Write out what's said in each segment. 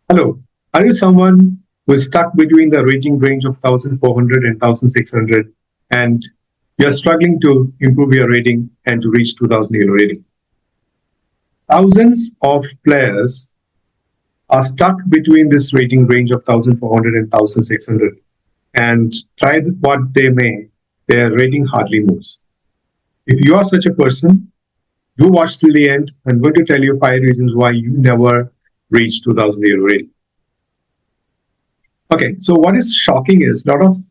Hello, are you someone who is stuck between the rating range of 1400 and 1600 and you're struggling to improve your rating and to reach 2000 ELO rating? Thousands of players are stuck between this rating range of 1400 and 1600 and try what they may, their rating hardly moves. If you are such a person, do watch till the end. I'm going to tell you 5 reasons why you never reach 2000 ELO rating. Okay, so what is shocking is a lot of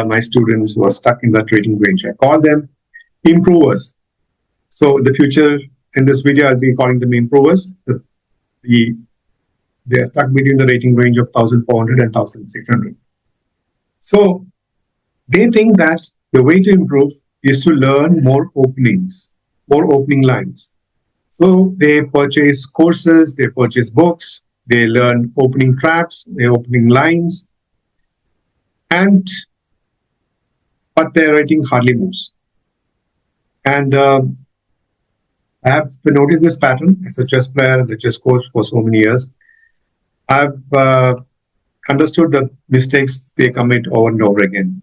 my students who are stuck in that rating range, I call them improvers. So in the future, in this video, I'll be calling them improvers. They are stuck between the rating range of 1400 and 1600. So they think that the way to improve is to learn more openings, more opening lines. So they purchase courses, they purchase books, they learn opening traps, their opening lines, but their rating hardly moves. And I have noticed this pattern as a chess player and a chess coach for so many years. I've understood the mistakes they commit over and over again.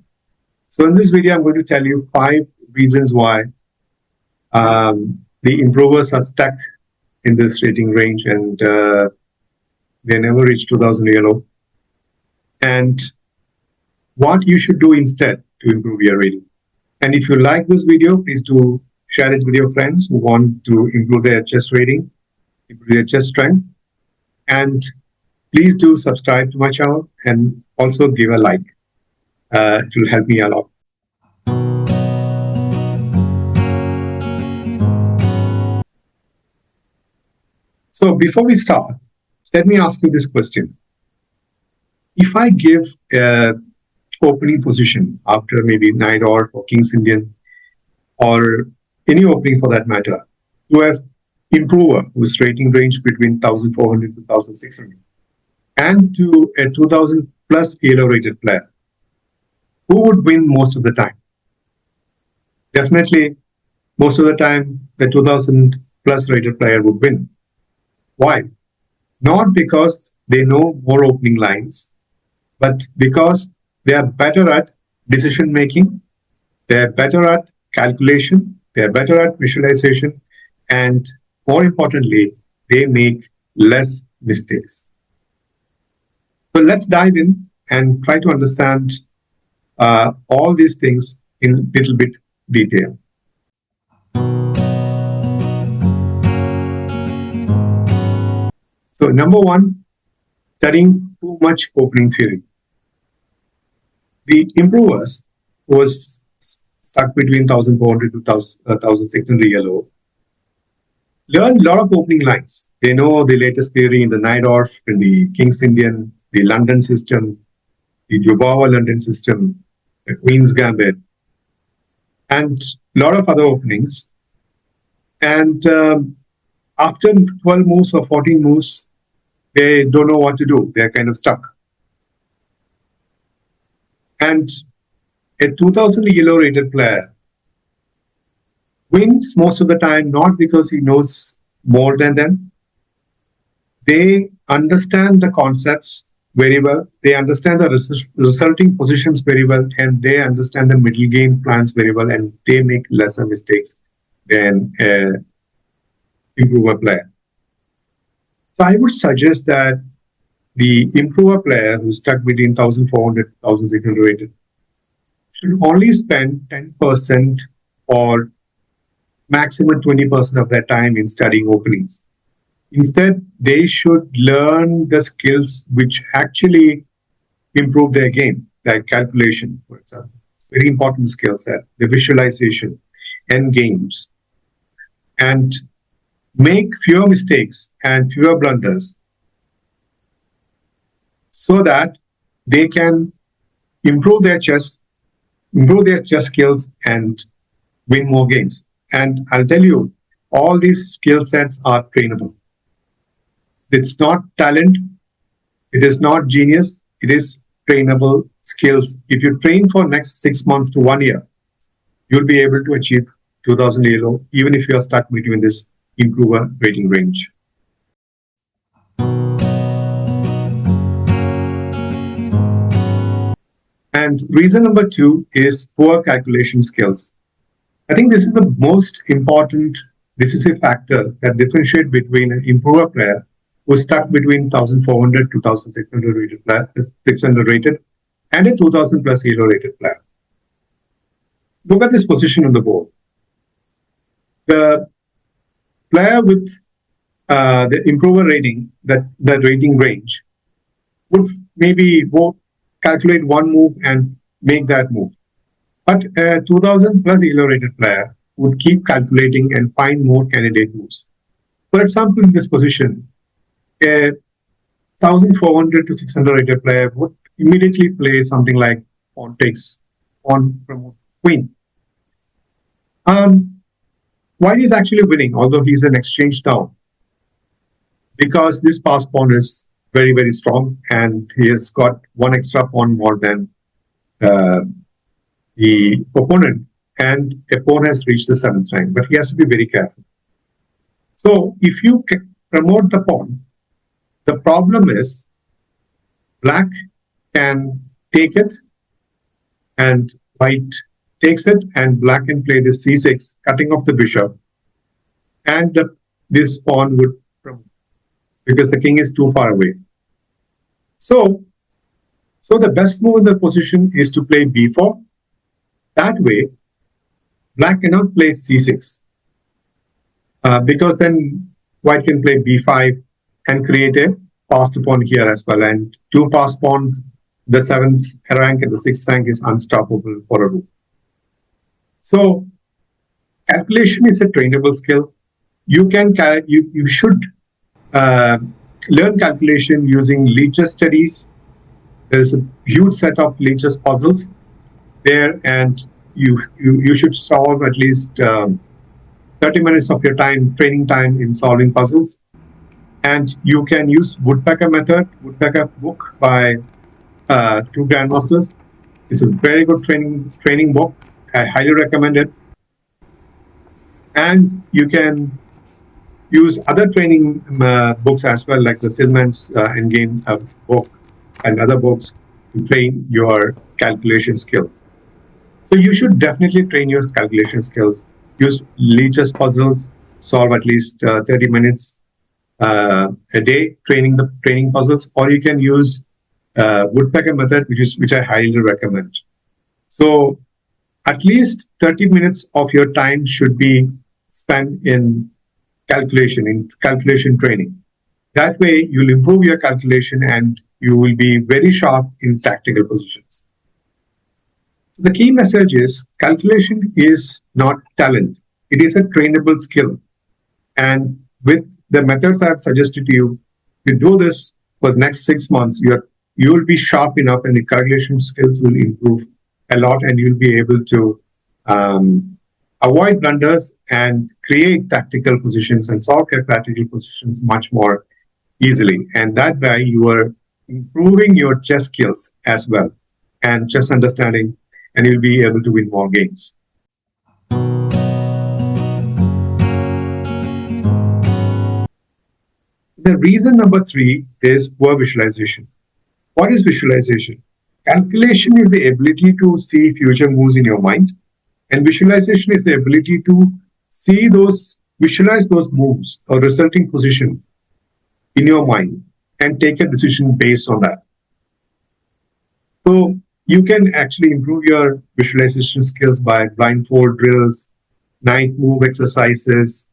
So in this video, I'm going to tell you 5 reasons why the improvers are stuck in this rating range and they never reach 2000 ELO, and what you should do instead to improve your rating. And if you like this video, please do share it with your friends who want to improve their chess rating, improve their chess strength, and please do subscribe to my channel and also give a like. It will help me a lot. So before we start, let me ask you this question. If I give an opening position after maybe Knight or King's Indian or any opening for that matter to an improver whose rating range between 1400 to 1600 and to a 2000 plus ELO rated player, who would win most of the time? Definitely, most of the time, the 2000 plus rated player would win. Why? Not because they know more opening lines, but because they are better at decision making, they are better at calculation, they are better at visualization, and more importantly, they make less mistakes. So let's dive in and try to understand all these things in a little bit detail. So number one, studying too much opening theory. The improvers who was stuck between 1400 to 1600 ELO learn a lot of opening lines. They know the latest theory in the Najdorf, in the King's Indian, the London system, the Dubois London system, the Queen's Gambit, and a lot of other openings. And after 12 moves or 14 moves, they don't know what to do. They're kind of stuck. And a 2000 ELO rated player wins most of the time, not because he knows more than them. They understand the concepts very well. They understand the resulting positions very well, and they understand the middle game plans very well, and they make lesser mistakes than an improver player. So I would suggest that the improver player who's stuck between 1400 and 1600 rated should only spend 10% or maximum 20% of their time in studying openings. Instead, they should learn the skills which actually improve their game, like calculation, for example. Very important skill set, the visualization, endgames, and make fewer mistakes and fewer blunders so that they can improve their chess skills and win more games. And I'll tell you, all these skill sets are trainable. It's not talent, it is not genius, it is trainable skills. If you train for next 6 months to 1 year, you'll be able to achieve 2000 ELO, even if you are stuck between this improver rating range. And reason number two is poor calculation skills. I think this is the most important decisive factor that differentiates between an improver player who's stuck between 1400 to 1600 rated player, 600 rated, and a 2000 plus ELO rated player. Look at this position on the board. The player with the improver rating, that rating range, would maybe calculate one move and make that move. But a 2000 plus ELO rated player would keep calculating and find more candidate moves. For example, in this position, a 1400 to 600 rated player would immediately play something like pawn takes, pawn promote queen. White is actually winning, although he's an exchange down, because this pass pawn is very, very strong and he has got one extra pawn more than the opponent, and a pawn has reached the seventh rank, but he has to be very careful. So if you promote the pawn, the problem is black can take it and white takes it, and black can play this c6, cutting off the bishop, and this pawn would promote because the king is too far away. So the best move in the position is to play b4. That way, black cannot play c6 because then white can play b5 and create a passed pawn here as well. And two passed pawns, the seventh rank and the sixth rank, is unstoppable for a rook. So calculation is a trainable skill. You should learn calculation using Leech's studies. There is a huge set of Leech's puzzles there, and you should solve at least 30 minutes of your training time in solving puzzles. And you can use Woodpecker method, Woodpecker book by two grandmasters. It's a very good training book. I highly recommend it. And you can use other training books as well, like the Silman's Endgame book and other books to train your calculation skills. So you should definitely train your calculation skills. Use Leech's puzzles, solve at least 30 minutes a day training puzzles, or you can use Woodpecker method, which I highly recommend. So at least 30 minutes of your time should be spent in calculation training. That way, you'll improve your calculation and you will be very sharp in tactical positions. So the key message is calculation is not talent. It is a trainable skill. And with the methods I've suggested to you, you do this for the next 6 months, you will be sharp enough and the calculation skills will improve a lot, and you'll be able to avoid blunders and create tactical positions and solve tactical positions much more easily. And that way you are improving your chess skills as well and chess understanding, and you'll be able to win more games. The reason number 3 is poor visualization. What is visualization? Calculation is the ability to see future moves in your mind, and visualization is the ability to visualize those moves or resulting position in your mind and take a decision based on that. So you can actually improve your visualization skills by blindfold drills, night move exercises,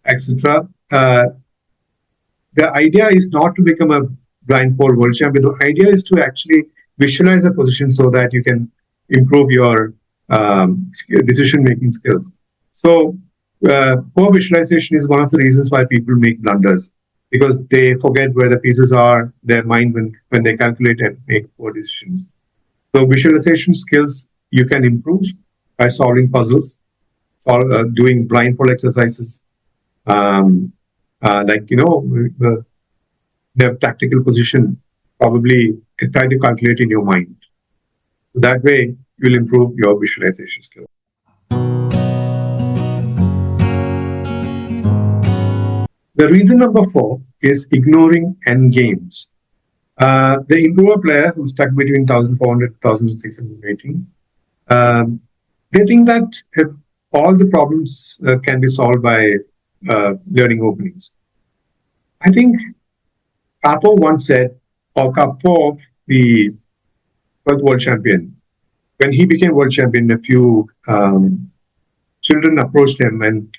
etc. The idea is not to become a blindfold world champion. The idea is to actually visualize a position so that you can improve your decision-making skills. So poor visualization is one of the reasons why people make blunders, because they forget where the pieces are, their mind when they calculate and make poor decisions. So visualization skills you can improve by solving puzzles, doing blindfold exercises, the tactical position, probably try to calculate in your mind. That way, you'll improve your visualization skills. The reason number 4 is ignoring endgames. The improver player who's stuck between 1400 1680, they think that all the problems can be solved by learning openings. I think Karpov once said, or Karpov, the first world champion, when he became world champion, a few children approached him and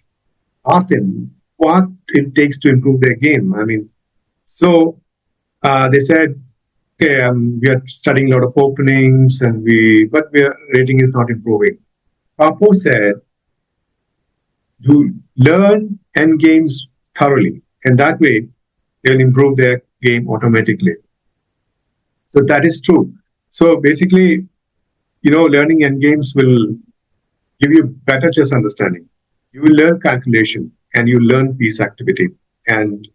asked him what it takes to improve their game. I mean, so they said, okay, we are studying a lot of openings, but our rating is not improving. Papo said, you learn end games thoroughly, and that way they will improve their game automatically. So that is true. So basically, learning end games will give you better chess understanding. You will learn calculation and you learn piece activity. And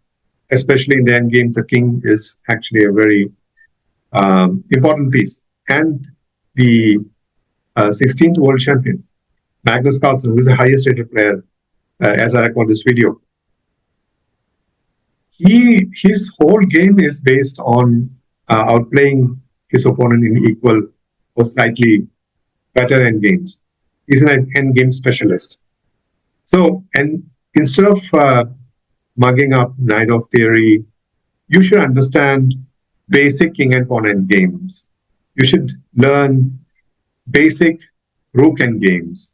especially in the end games, the king is actually a very important piece. And the 16th world champion, Magnus Carlsen, who is the highest rated player, as I record this video, his whole game is based on outplaying his opponent in equal or slightly better end games. He's an end game specialist. So, and instead of mugging up Knight of Theory, you should understand basic king and pawn end games. You should learn basic rook end games,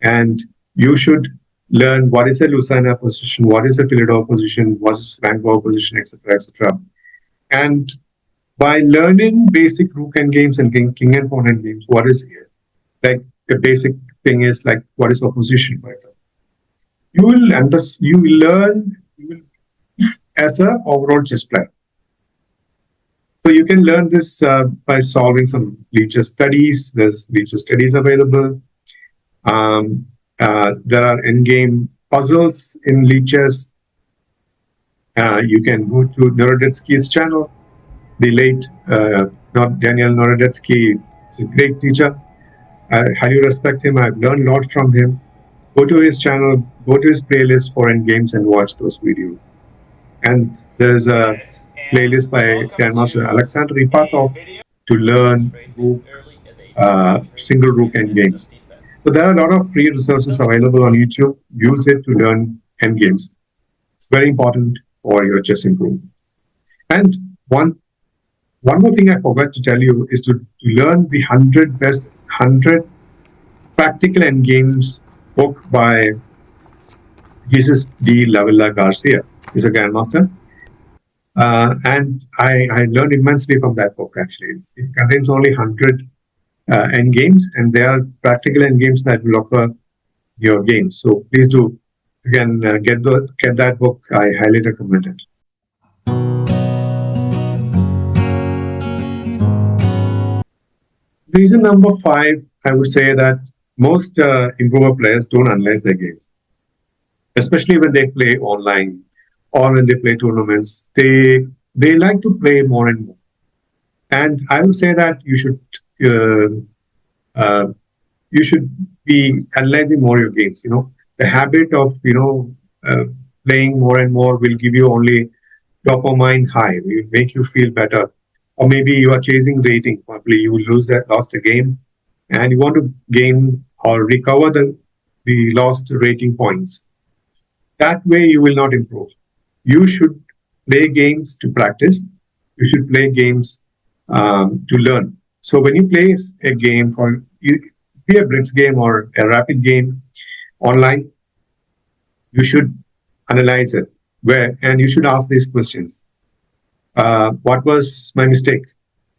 and you should learn what is a Lucena position, what is a Philidor position, what is Vanguard position, etc., etc. And by learning basic rook end games and king and pawn end games, what is here? Like the basic thing is like what is opposition, for example. You will learn as an overall chess player. So you can learn this by solving some Leacher studies. There's Leacher studies available. There are endgame puzzles in Leachess. You can go to Narodetsky's channel. The late Daniel Narodetsky is a great teacher. I highly respect him. I've learned a lot from him. Go to his channel, go to his playlist for endgames and watch those videos. And there's a playlist by Grandmaster Alexander Ipatov to learn rook, single rook endgames. So there are a lot of free resources available on YouTube. Use it to learn endgames. It's very important for your chess improvement. And one more thing I forgot to tell you is to learn the 100 practical endgames book by Jesus D. Lavilla Garcia. He's a grandmaster. And I learned immensely from that book, actually. It contains only 100 endgames, and they are practical endgames that will occur your game. So please do, again, get that book. I highly recommend it. Reason number 5, I would say that most improver players don't analyze their games, especially when they play online or when they play tournaments. They like to play more and more, and I would say that you should be analyzing more your games. The habit of playing more and more will give you only dopamine high. It will make you feel better. Or maybe you are chasing rating. Probably you lost a game, and you want to gain or recover the lost rating points. That way, you will not improve. You should play games to practice. You should play games to learn. So when you play a game, be a blitz game or a rapid game online, you should analyze it. And you should ask these questions. What was my mistake?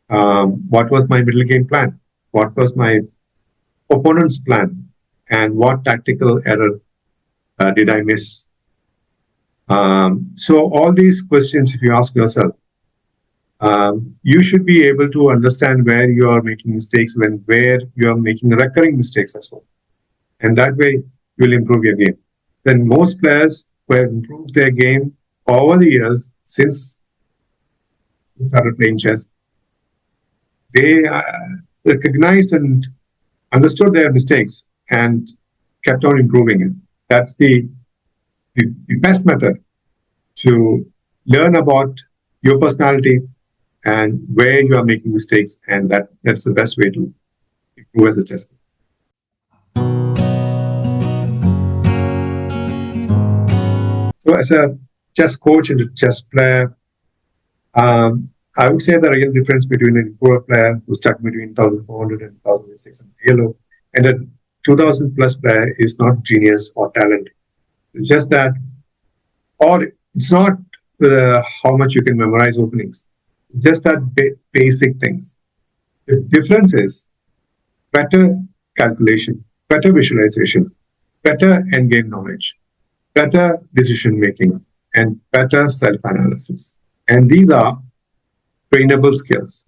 What was my middle game plan? What was my opponent's plan? And what tactical error did I miss? So all these questions, if you ask yourself, you should be able to understand where you are making mistakes, where you are making recurring mistakes as well. And that way, you will improve your game. Then most players who have improved their game over the years since they started playing chess, they recognized and understood their mistakes and kept on improving it. That's the best method to learn about your personality, and where you are making mistakes, and that's the best way to improve as a chess player. So as a chess coach and a chess player, I would say the real difference between a poor player who stuck between 1400 and 1600 ELO and a 2000 plus player is not genius or talent. It's just that, or it's not how much you can memorize openings, just that basic things. The difference is better calculation, better visualization, better endgame knowledge, better decision making, and better self analysis. And these are trainable skills.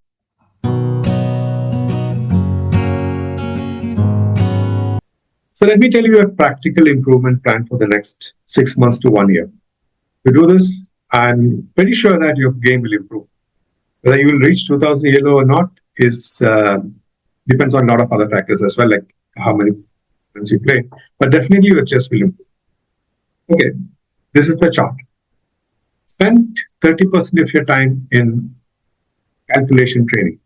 So let me tell you a practical improvement plan for the next 6 months to 1 year. To do this, I'm pretty sure that your game will improve. Whether you will reach 2000 ELO or not is depends on a lot of other factors as well, like how many rounds you play. But definitely your chess will improve. Okay, this is the chart. Spend 30% of your time in calculation training,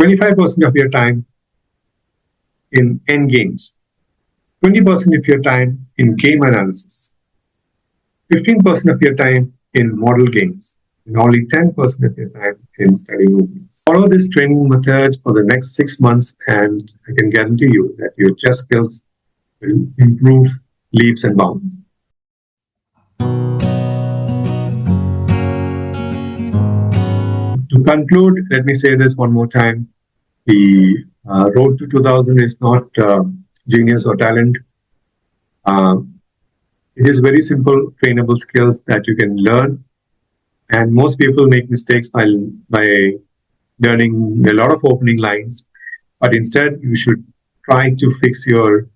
25% of your time in endgames, 20% of your time in game analysis, 15% of your time in model games, and only 10% of your time in studying movements. Follow this training method for the next 6 months, and I can guarantee you that your chess skills will improve leaps and bounds. To conclude, let me say this one more time. The road to 2000 is not genius or talent. It is very simple, trainable skills that you can learn. And most people make mistakes by learning a lot of opening lines. But instead, you should try to fix your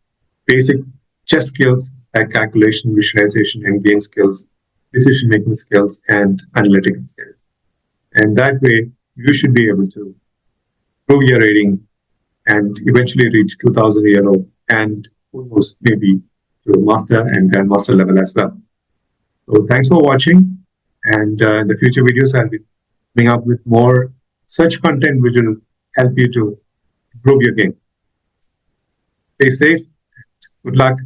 basic chess skills like calculation, visualization, and game skills, decision-making skills, and analytical skills. And that way, you should be able to improve your rating and eventually reach 2000 ELO and almost maybe to master and grandmaster level as well. So thanks for watching. And in the future videos, I'll be coming up with more such content which will help you to improve your game. Stay safe. Good luck.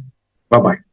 Bye-bye.